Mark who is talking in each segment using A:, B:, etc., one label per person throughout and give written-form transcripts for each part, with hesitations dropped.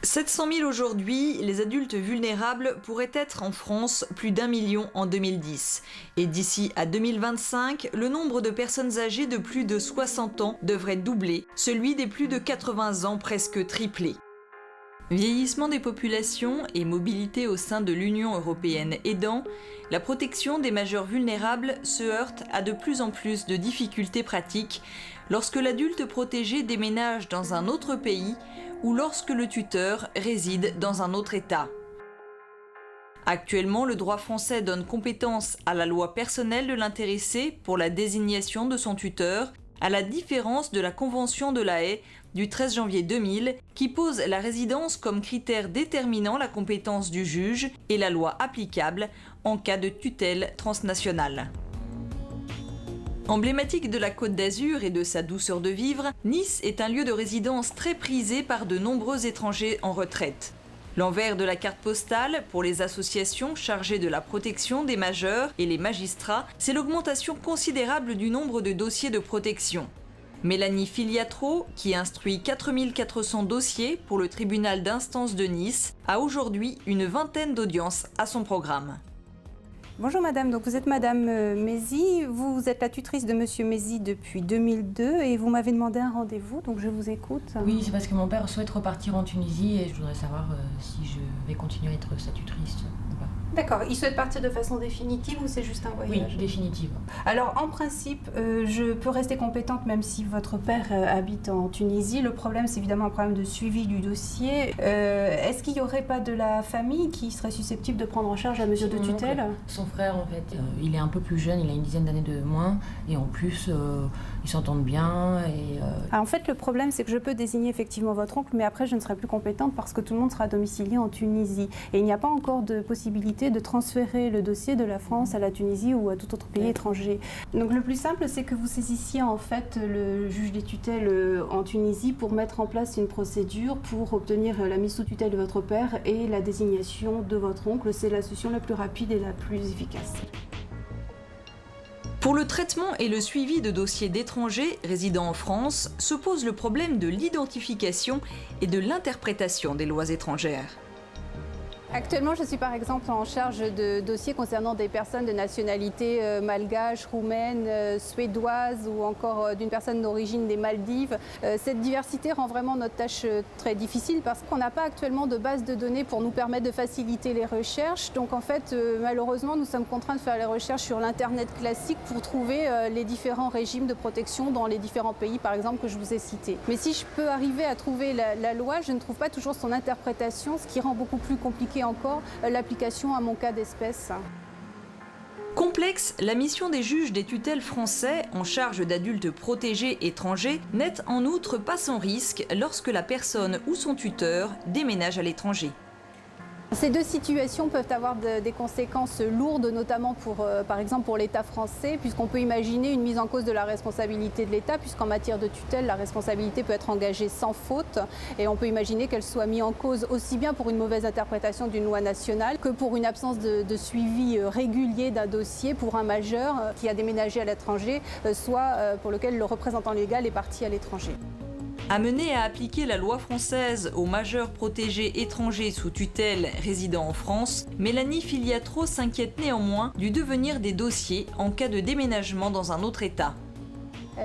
A: 700 000 aujourd'hui, les adultes vulnérables pourraient être en France plus d'1 million en 2010. Et d'ici à 2025, le nombre de personnes âgées de plus de 60 ans devrait doubler, celui des plus de 80 ans presque triplé. Vieillissement des populations et mobilité au sein de l'Union européenne aidant, la protection des majeurs vulnérables se heurte à de plus en plus de difficultés pratiques lorsque l'adulte protégé déménage dans un autre pays ou lorsque le tuteur réside dans un autre État. Actuellement, le droit français donne compétence à la loi personnelle de l'intéressé pour la désignation de son tuteur, à la différence de la Convention de La Haye du 13 janvier 2000 qui pose la résidence comme critère déterminant la compétence du juge et la loi applicable en cas de tutelle transnationale. Emblématique de la Côte d'Azur et de sa douceur de vivre, Nice est un lieu de résidence très prisé par de nombreux étrangers en retraite. L'envers de la carte postale, pour les associations chargées de la protection des majeurs et les magistrats, c'est l'augmentation considérable du nombre de dossiers de protection. Mélanie Filiatro, qui instruit 4400 dossiers pour le tribunal d'instance de Nice, a aujourd'hui une vingtaine d'audiences à son programme.
B: Bonjour madame, donc vous êtes madame Mézy, vous êtes la tutrice de monsieur Mézy depuis 2002 et vous m'avez demandé un rendez-vous, donc je vous écoute.
C: Oui, c'est parce que mon père souhaite repartir en Tunisie et je voudrais savoir si je vais continuer à être sa tutrice ou pas.
B: D'accord, il souhaite partir de façon définitive ou c'est juste un voyage?
C: Oui, définitive.
B: Alors en principe, je peux rester compétente même si votre père habite en Tunisie. Le problème, c'est évidemment un problème de suivi du dossier. Est-ce qu'il n'y aurait pas de la famille qui serait susceptible de prendre en charge la mesure de tutelle?
C: Son frère, en fait, il est un peu plus jeune, il a une dizaine d'années de moins et en plus, ils s'entendent bien.
B: En fait, le problème, c'est que je peux désigner effectivement votre oncle, mais après, je ne serai plus compétente parce que tout le monde sera domicilié en Tunisie. Et il n'y a pas encore de possibilité de transférer le dossier de la France à la Tunisie ou à tout autre pays étranger. Donc le plus simple, c'est que vous saisissiez en fait le juge des tutelles en Tunisie pour mettre en place une procédure pour obtenir la mise sous tutelle de votre père et la désignation de votre oncle. C'est la solution la plus rapide et la plus efficace.
A: Pour le traitement et le suivi de dossiers d'étrangers résidant en France, se pose le problème de l'identification et de l'interprétation des lois étrangères.
B: Actuellement, je suis par exemple en charge de dossiers concernant des personnes de nationalité malgache, roumaine, suédoise ou encore d'une personne d'origine des Maldives. Cette diversité rend vraiment notre tâche très difficile parce qu'on n'a pas actuellement de base de données pour nous permettre de faciliter les recherches. Donc en fait, malheureusement, nous sommes contraints de faire les recherches sur l'Internet classique pour trouver les différents régimes de protection dans les différents pays, par exemple, que je vous ai cités. Mais si je peux arriver à trouver la loi, je ne trouve pas toujours son interprétation, ce qui rend beaucoup plus compliqué encore l'application à mon cas d'espèce.
A: Complexe, la mission des juges des tutelles français en charge d'adultes protégés étrangers n'est en outre pas sans risque lorsque la personne ou son tuteur déménage à l'étranger.
B: Ces deux situations peuvent avoir des conséquences lourdes, notamment par exemple pour l'État français, puisqu'on peut imaginer une mise en cause de la responsabilité de l'État, puisqu'en matière de tutelle, la responsabilité peut être engagée sans faute, et on peut imaginer qu'elle soit mise en cause aussi bien pour une mauvaise interprétation d'une loi nationale que pour une absence de suivi régulier d'un dossier pour un majeur qui a déménagé à l'étranger, soit pour lequel le représentant légal est parti à l'étranger.
A: Amenée à appliquer la loi française aux majeurs protégés étrangers sous tutelle résidant en France, Mélanie Filiatro s'inquiète néanmoins du devenir des dossiers en cas de déménagement dans un autre État.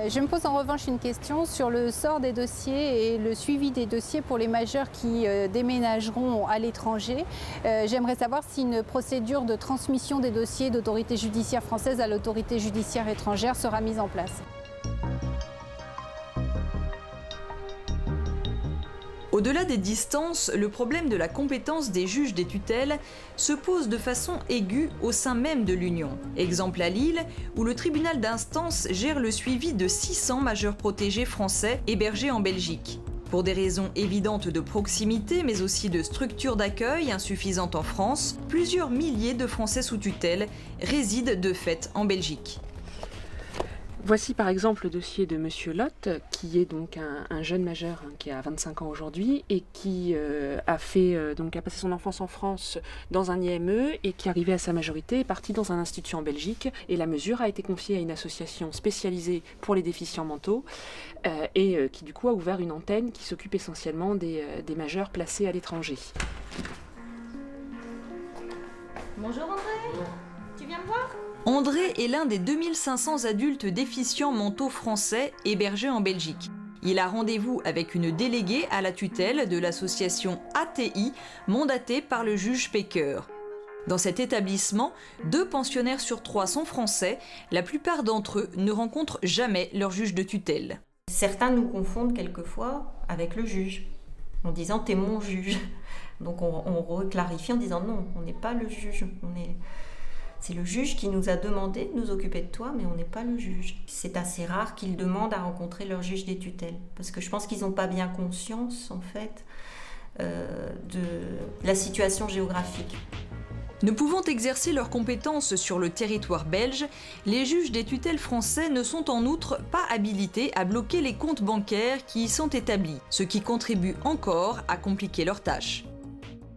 B: Je me pose en revanche une question sur le sort des dossiers et le suivi des dossiers pour les majeurs qui déménageront à l'étranger. J'aimerais savoir si une procédure de transmission des dossiers d'autorité judiciaire française à l'autorité judiciaire étrangère sera mise en place.
A: Au-delà des distances, le problème de la compétence des juges des tutelles se pose de façon aiguë au sein même de l'Union. Exemple à Lille, où le tribunal d'instance gère le suivi de 600 majeurs protégés français hébergés en Belgique. Pour des raisons évidentes de proximité, mais aussi de structure d'accueil insuffisante en France, plusieurs milliers de Français sous tutelle résident de fait en Belgique.
D: Voici par exemple le dossier de Monsieur Lotte, qui est donc un jeune majeur qui a 25 ans aujourd'hui et qui a passé son enfance en France dans un IME et qui, arrivé à sa majorité, est parti dans un institut en Belgique. Et la mesure a été confiée à une association spécialisée pour les déficients mentaux et qui du coup a ouvert une antenne qui s'occupe essentiellement des majeurs placés à l'étranger.
E: Bonjour André, tu viens me voir ?
A: André est l'un des 2500 adultes déficients mentaux français hébergés en Belgique. Il a rendez-vous avec une déléguée à la tutelle de l'association ATI, mandatée par le juge Pecker. Dans cet établissement, 2 pensionnaires sur 3 sont français. La plupart d'entre eux ne rencontrent jamais leur juge de tutelle.
E: Certains nous confondent quelquefois avec le juge, en disant « t'es mon juge ». Donc on reclarifie en disant « non, on n'est pas le juge, c'est le juge qui nous a demandé de nous occuper de toi, mais on n'est pas le juge ». C'est assez rare qu'ils demandent à rencontrer leur juge des tutelles, parce que je pense qu'ils n'ont pas bien conscience, en fait, de la situation géographique.
A: Ne pouvant exercer leurs compétences sur le territoire belge, les juges des tutelles français ne sont en outre pas habilités à bloquer les comptes bancaires qui y sont établis, ce qui contribue encore à compliquer leur tâche.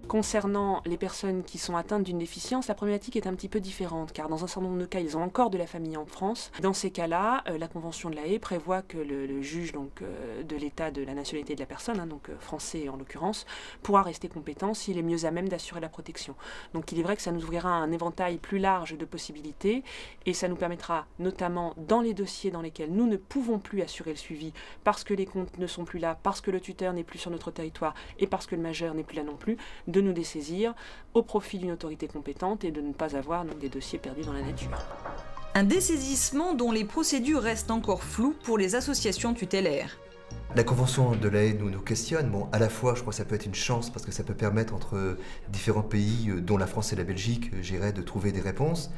D: Concernant les personnes qui sont atteintes d'une déficience, la problématique est un petit peu différente, car dans un certain nombre de cas, ils ont encore de la famille en France. Dans ces cas-là, la Convention de la Haye prévoit que le juge de l'État de la nationalité de la personne, français en l'occurrence, pourra rester compétent s'il est mieux à même d'assurer la protection. Donc il est vrai que ça nous ouvrira un éventail plus large de possibilités, et ça nous permettra notamment dans les dossiers dans lesquels nous ne pouvons plus assurer le suivi, parce que les comptes ne sont plus là, parce que le tuteur n'est plus sur notre territoire, et parce que le majeur n'est plus là non plus, de nous dessaisir au profit d'une autorité compétente et de ne pas avoir des dossiers perdus dans la nature.
A: Un dessaisissement dont les procédures restent encore floues pour les associations tutélaires.
F: La Convention de la Haye nous questionne. Bon, à la fois, je crois que ça peut être une chance parce que ça peut permettre entre différents pays, dont la France et la Belgique, de trouver des réponses.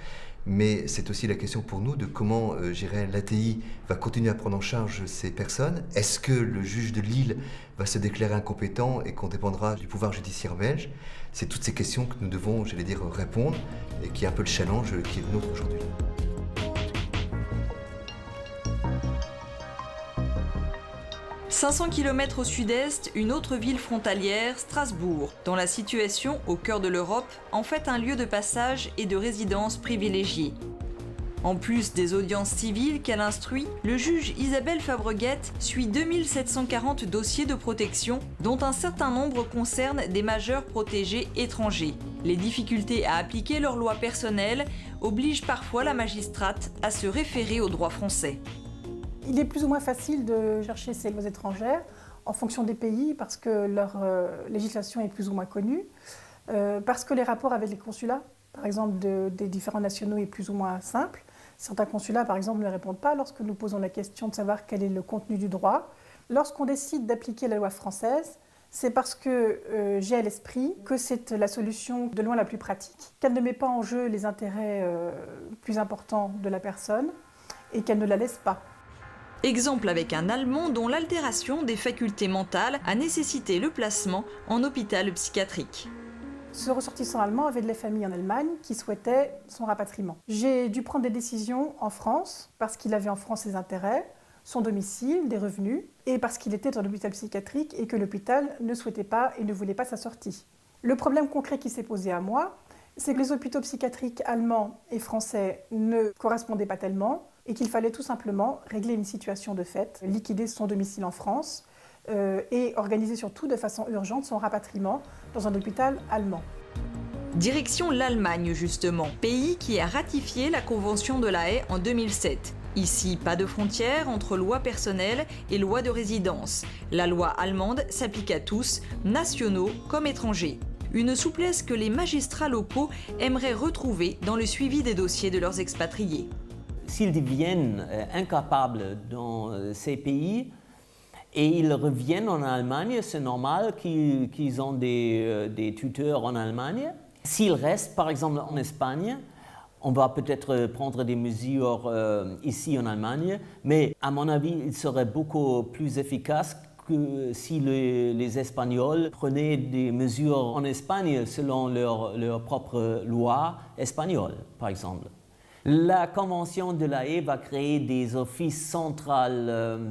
F: Mais c'est aussi la question pour nous de comment l'ATI va continuer à prendre en charge ces personnes. Est-ce que le juge de Lille va se déclarer incompétent et qu'on dépendra du pouvoir judiciaire belge? C'est toutes ces questions que nous devons, répondre et qui est un peu le challenge qui est le nôtre aujourd'hui.
A: 500 km au sud-est, une autre ville frontalière, Strasbourg, dont la situation, au cœur de l'Europe, en fait un lieu de passage et de résidence privilégié. En plus des audiences civiles qu'elle instruit, le juge Isabelle Fabreguette suit 2740 dossiers de protection, dont un certain nombre concernent des majeurs protégés étrangers. Les difficultés à appliquer leurs lois personnelles obligent parfois la magistrate à se référer au droit français.
G: Il est plus ou moins facile de chercher ces lois étrangères en fonction des pays parce que leur législation est plus ou moins connue, parce que les rapports avec les consulats, par exemple des différents nationaux, est plus ou moins simple. Certains consulats, par exemple, ne répondent pas lorsque nous posons la question de savoir quel est le contenu du droit. Lorsqu'on décide d'appliquer la loi française, c'est parce que j'ai à l'esprit que c'est la solution de loin la plus pratique, qu'elle ne met pas en jeu les intérêts plus importants de la personne et qu'elle ne la laisse pas.
A: Exemple avec un Allemand dont l'altération des facultés mentales a nécessité le placement en hôpital psychiatrique.
G: Ce ressortissant allemand avait de la famille en Allemagne qui souhaitait son rapatriement. J'ai dû prendre des décisions en France parce qu'il avait en France ses intérêts, son domicile, des revenus, et parce qu'il était dans l'hôpital psychiatrique et que l'hôpital ne souhaitait pas et ne voulait pas sa sortie. Le problème concret qui s'est posé à moi, c'est que les hôpitaux psychiatriques allemands et français ne correspondaient pas tellement et qu'il fallait tout simplement régler une situation de fait, liquider son domicile en France et organiser surtout de façon urgente son rapatriement dans un hôpital allemand.
A: Direction l'Allemagne justement, pays qui a ratifié la Convention de la Haye en 2007. Ici, pas de frontière entre loi personnelle et loi de résidence. La loi allemande s'applique à tous, nationaux comme étrangers. Une souplesse que les magistrats locaux aimeraient retrouver dans le suivi des dossiers de leurs expatriés.
H: S'ils deviennent incapables dans ces pays et ils reviennent en Allemagne, c'est normal qu'ils ont des tuteurs en Allemagne. S'ils restent par exemple en Espagne, on va peut-être prendre des mesures ici en Allemagne, mais à mon avis, il serait beaucoup plus efficace que si les Espagnols prenaient des mesures en Espagne selon leur propre loi espagnole, par exemple. La Convention de la Haye va créer des offices centraux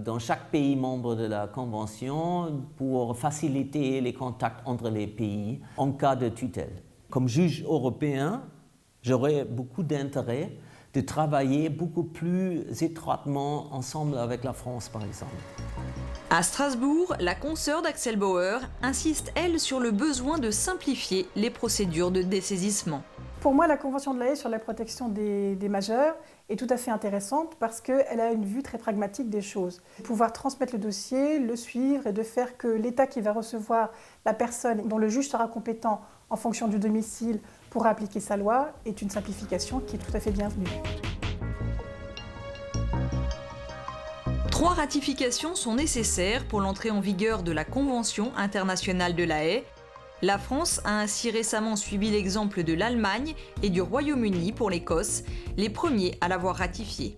H: dans chaque pays membre de la Convention pour faciliter les contacts entre les pays en cas de tutelle. Comme juge européen, j'aurais beaucoup d'intérêt de travailler beaucoup plus étroitement ensemble avec la France, par exemple.
A: À Strasbourg, la consoeur d'Axel Bauer insiste, elle, sur le besoin de simplifier les procédures de dessaisissement.
G: Pour moi, la Convention de la Haye sur la protection des majeurs est tout à fait intéressante parce qu'elle a une vue très pragmatique des choses. Pouvoir transmettre le dossier, le suivre et de faire que l'État qui va recevoir la personne dont le juge sera compétent en fonction du domicile pour appliquer sa loi est une simplification qui est tout à fait bienvenue.
A: 3 ratifications sont nécessaires pour l'entrée en vigueur de la Convention internationale de la Haye. La France a ainsi récemment suivi l'exemple de l'Allemagne et du Royaume-Uni pour l'Écosse, les premiers à l'avoir ratifiée.